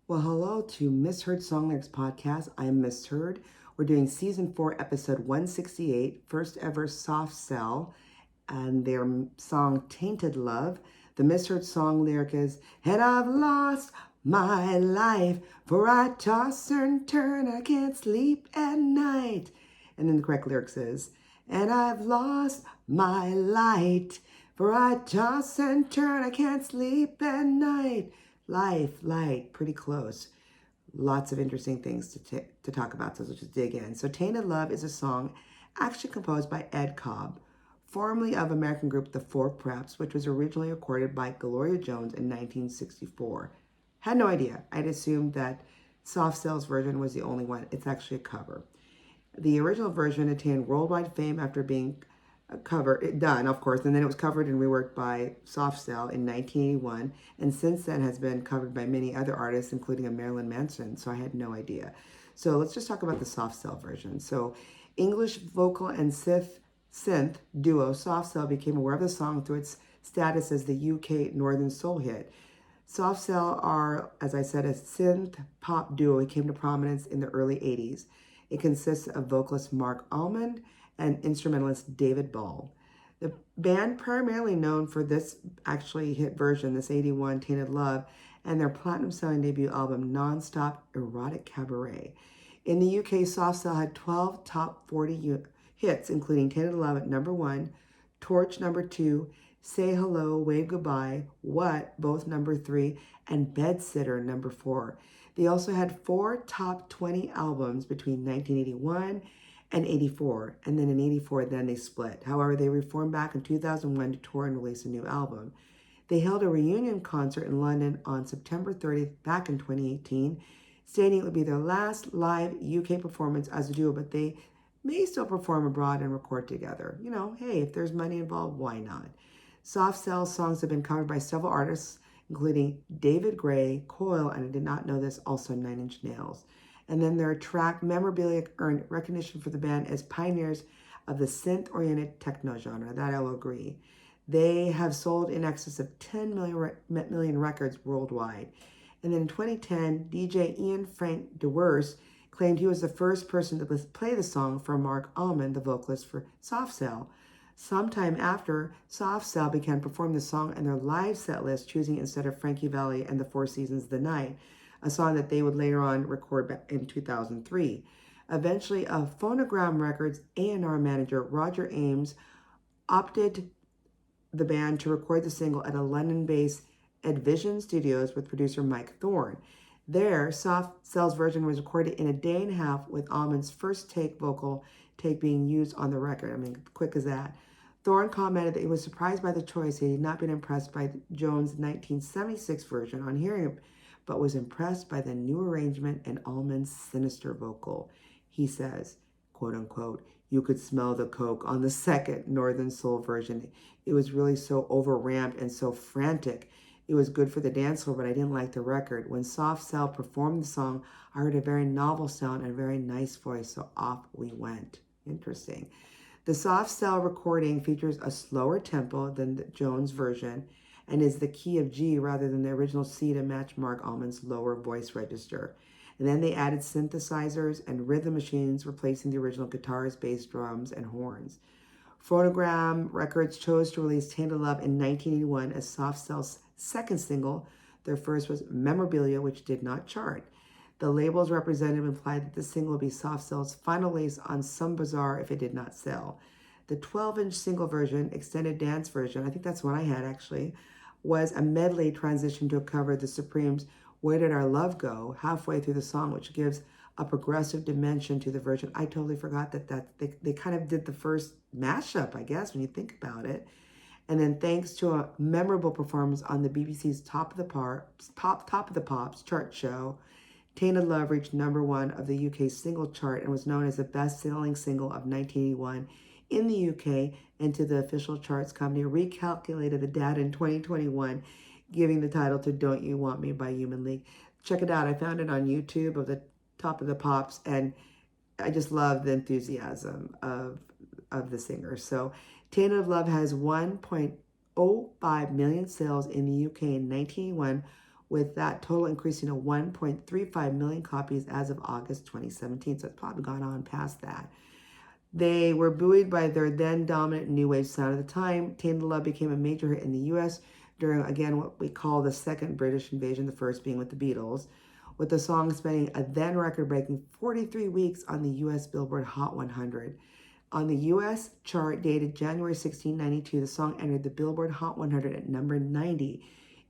Well, hello to Misheard Song Lyrics Podcast. I'm Misheard. We're doing Season 4, Episode 168, first ever Soft Cell, and their song Tainted Love. The Misheard Song lyric is, and I've lost my life, for I toss and turn, I can't sleep at night. And then the correct lyrics is, and I've lost my light, for I toss and turn, I can't sleep at night. Life, light, pretty close. Lots of interesting things to talk about, so let's just dig in. So Tainted Love is a song actually composed by Ed Cobb, formerly of American group The Four Preps, which was originally recorded by Gloria Jones in 1964. Had no idea. I'd assumed that Soft Cell's version was the only one. It's actually a cover. The original version attained worldwide fame after being done, of course, and then it was covered and reworked by Soft Cell in 1981, and since then has been covered by many other artists, including a Marilyn Manson, so I had no idea. So let's just talk about the Soft Cell version. So English vocal and synth duo Soft Cell became aware of the song through its status as the UK Northern Soul hit. Soft Cell are, as I said, a synth pop duo. It came to prominence in the early 80s. It consists of vocalist Mark Almond and instrumentalist David Ball. The band primarily known for this actually hit version, this 81 Tainted Love, and their platinum selling debut album Nonstop Erotic Cabaret. In the UK, Soft Cell had 12 top 40 hits, including Tainted Love at number 1, Torch number 2, Say Hello, Wave Goodbye, What, both number 3, and Bedsitter number 4. They also had 4 top 20 albums between 1981 and 84, and then in 84 then they split. However, they reformed back in 2001 to tour and release a new album. They held a reunion concert in London on September 30th back in 2018, stating it would be their last live UK performance as a duo, but they may still perform abroad and record together. You know, hey, if there's money involved, why not? Soft Cell songs have been covered by several artists, including David Gray, Coil, and I did not know this, also Nine Inch Nails. And then their track memorabilia earned recognition for the band as pioneers of the synth-oriented techno genre. That I will agree. They have sold in excess of 10 million records worldwide. And then in 2010, DJ Ian Frank DeWurst claimed he was the first person to play the song for Mark Almond, the vocalist for Soft Cell. Sometime after, Soft Cell began performing the song in their live set list, choosing instead of Frankie Valli and the Four Seasons The Night, a song that they would later on record back in 2003. Eventually, a Phonogram Records A&R manager, Roger Ames, opted the band to record the single at a London-based Edvision Studios with producer Mike Thorne. There, Soft Cell's version was recorded in a day and a half, with Almond's first vocal take being used on the record. I mean, quick as that. Thorne commented that he was surprised by the choice. He had not been impressed by Jones' 1976 version on hearing it, but was impressed by the new arrangement and Almond's sinister vocal. He says, quote unquote, you could smell the coke on the second Northern Soul version. It was really so over-ramped and so frantic. It was good for the dance floor, but I didn't like the record. When Soft Cell performed the song, I heard a very novel sound and a very nice voice, so off we went. Interesting. The Soft Cell recording features a slower tempo than the Jones version and is the key of G rather than the original C to match Mark Almond's lower voice register. And then they added synthesizers and rhythm machines, replacing the original guitars, bass, drums, and horns. Phonogram Records chose to release Tainted Love in 1981 as Soft Cell's second single. Their first was Memorabilia, which did not chart. The label's representative implied that the single would be Soft Cell's final release on Some Bazaar if it did not sell. The 12-inch single version, extended dance version, I think that's what I had actually, was a medley transition to cover the Supremes' Where Did Our Love Go halfway through the song, which gives a progressive dimension to the version. I totally forgot that they kind of did the first mashup, I guess, when you think about it. And then thanks to a memorable performance on the BBC's Top of the Pops chart show, Tainted Love reached number 1 of the UK single chart and was known as the best-selling single of 1981 in the UK, and to the official charts company recalculated the data in 2021, giving the title to Don't You Want Me by Human League. Check it out. I found it on YouTube of the Top of the Pops, and I just love the enthusiasm of the singer. So Tainted Love has 1.05 million sales in the UK in 1981, with that total increasing to 1.35 million copies as of August 2017. So it's probably gone on past that. They were buoyed by their then dominant new wave sound at the time. Tainted Love became a major hit in the US during, again, what we call the second British invasion, the first being with the Beatles, with the song spending a then record-breaking 43 weeks on the US Billboard Hot 100. On the US chart dated January 16, 1992, the song entered the Billboard Hot 100 at number 90.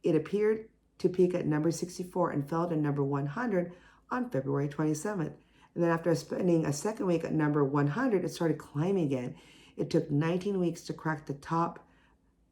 It appeared to peak at number 64 and fell to number 100 on February 27th. And then after spending a second week at number 100, it started climbing again. It took 19 weeks to crack the top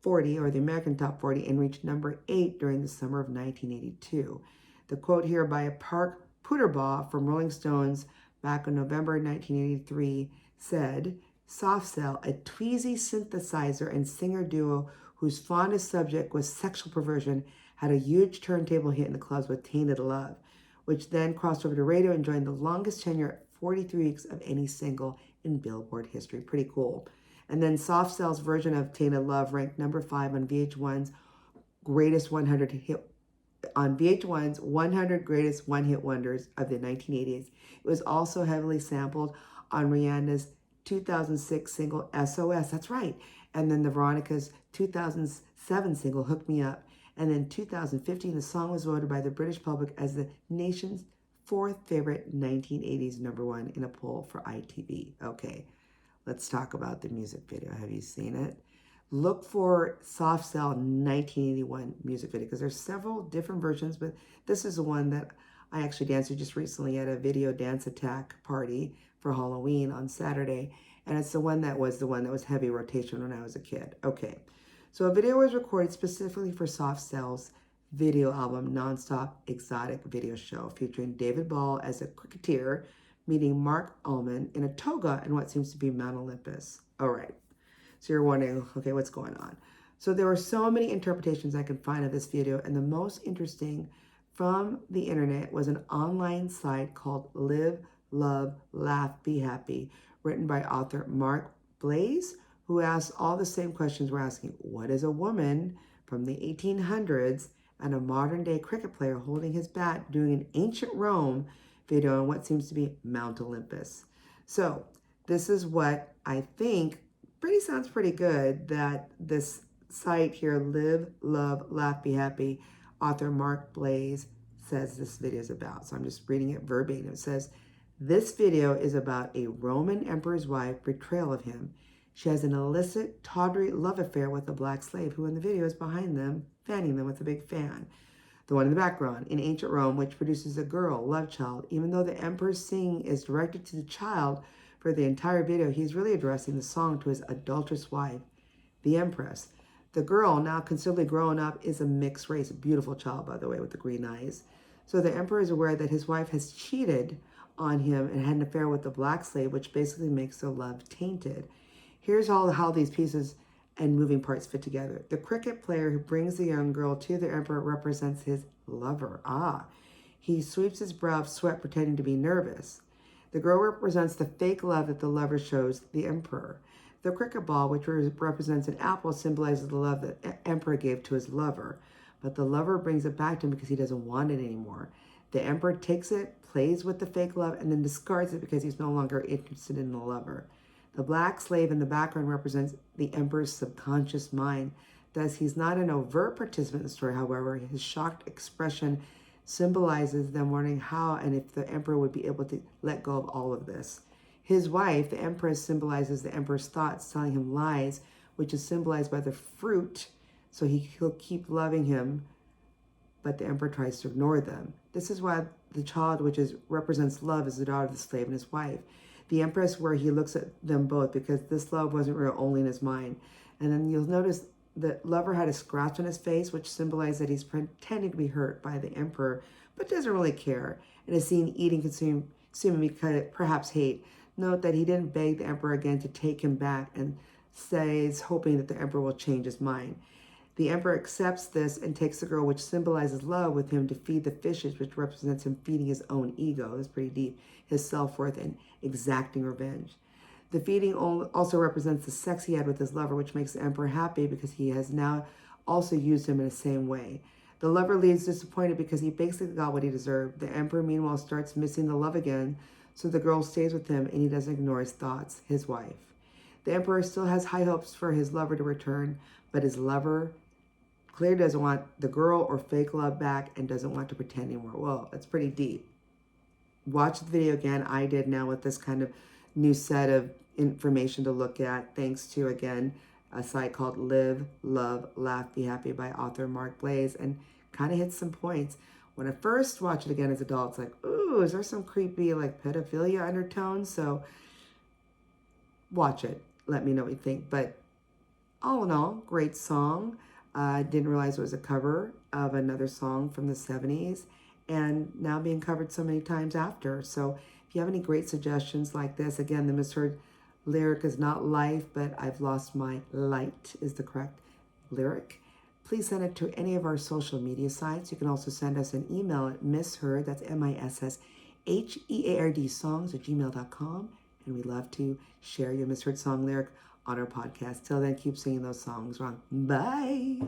40, or the American top 40, and reach number 8 during the summer of 1982. The quote here by Park Puterbaugh from Rolling Stones back in November 1983 said, "Soft Cell, a tweezy synthesizer and singer duo whose fondest subject was sexual perversion, had a huge turntable hit in the clubs with Tainted Love, which then crossed over to radio and joined the longest tenure at 43 weeks of any single in Billboard history." Pretty cool. And then Soft Cell's version of Tainted Love ranked number 5 on VH1's greatest 100 hit on VH1's 100 Greatest One-Hit Wonders of the 1980s. It was also heavily sampled on Rihanna's 2006 single SOS, that's right, and then the Veronica's 2007 single Hook Me Up. And then 2015, the song was voted by the British public as the nation's 4th favorite 1980s number 1 in a poll for ITV. Okay, let's talk about the music video. Have you seen it? Look for Soft Cell 1981 music video because there's several different versions, but this is the one that I actually danced to just recently at a video dance attack party for Halloween on Saturday, and it's the one that was heavy rotation when I was a kid. Okay, so a video was recorded specifically for Soft Cell's video album Nonstop Exotic Video Show, featuring David Ball as a cricketer meeting Mark Ullman in a toga in what seems to be Mount Olympus. All right. So you're wondering, okay, what's going on? So there were so many interpretations I could find of this video, and the most interesting from the internet was an online site called Live, Love, Laugh, Be Happy, written by author Mark Blaze, who asked all the same questions we're asking. What is a woman from the 1800s and a modern-day cricket player holding his bat doing an ancient Rome video on what seems to be Mount Olympus? So this is what I think sounds pretty good that this site here, Live, Love, Laugh, Be Happy, author Mark Blaze says this video is about. So I'm just reading it verbatim. It says, this video is about a Roman emperor's wife betrayal of him. She has an illicit, tawdry love affair with a black slave who in the video is behind them, fanning them with a big fan. The one in the background, in ancient Rome, which produces a girl, love child. Even though the emperor's singing is directed to the child, for the entire video, he's really addressing the song to his adulterous wife, the Empress. The girl, now considerably grown up, is a mixed race, a beautiful child, by the way, with the green eyes. So the emperor is aware that his wife has cheated on him and had an affair with the black slave, which basically makes their love tainted. Here's how these pieces and moving parts fit together. The cricket player who brings the young girl to the emperor represents his lover. He sweeps his brow of sweat, pretending to be nervous. The girl represents the fake love that the lover shows the emperor. The cricket ball, which represents an apple, symbolizes the love that the emperor gave to his lover. But the lover brings it back to him because he doesn't want it anymore. The emperor takes it, plays with the fake love, and then discards it because he's no longer interested in the lover. The black slave in the background represents the emperor's subconscious mind. Thus, he's not an overt participant in the story. However, his shocked expression symbolizes them wondering how and if the emperor would be able to let go of all of this. His wife, the empress, symbolizes the emperor's thoughts, telling him lies, which is symbolized by the fruit, so he'll keep loving him, but the emperor tries to ignore them. This is why the child, which represents love, is the daughter of the slave and his wife. The empress, where he looks at them both, because this love wasn't real, only in his mind. And then you'll notice the lover had a scratch on his face, which symbolized that he's pretending to be hurt by the emperor, but doesn't really care, and is seen eating, consuming because perhaps hate. Note that he didn't beg the emperor again to take him back and says, hoping that the emperor will change his mind. The emperor accepts this and takes the girl, which symbolizes love, with him to feed the fishes, which represents him feeding his own ego. That's pretty deep. His self-worth and exacting revenge. The feeding also represents the sex he had with his lover, which makes the emperor happy because he has now also used him in the same way. The lover leaves disappointed because he basically got what he deserved. The emperor, meanwhile, starts missing the love again, so the girl stays with him and he doesn't ignore his thoughts, his wife. The emperor still has high hopes for his lover to return, but his lover clearly doesn't want the girl or fake love back and doesn't want to pretend anymore. Well, that's pretty deep. Watch the video again. I did now with this kind of new set of information to look at, thanks to, again, a site called Live, Love, Laugh, Be Happy by author Mark Blaze, and kind of hit some points. When I first watched it again as an adult, it's like, ooh, is there some creepy like pedophilia undertones? So watch it. Let me know what you think. But all in all, great song. I didn't realize it was a cover of another song from the 70s and now being covered so many times after. So if you have any great suggestions like this, again, the misheard lyric is not life, but I've lost my light is the correct lyric. Please send it to any of our social media sites. You can also send us an email at misheard, that's MISSHEARD songs@gmail.com. And we love to share your misheard song lyric on our podcast. Till then, keep singing those songs wrong. Bye.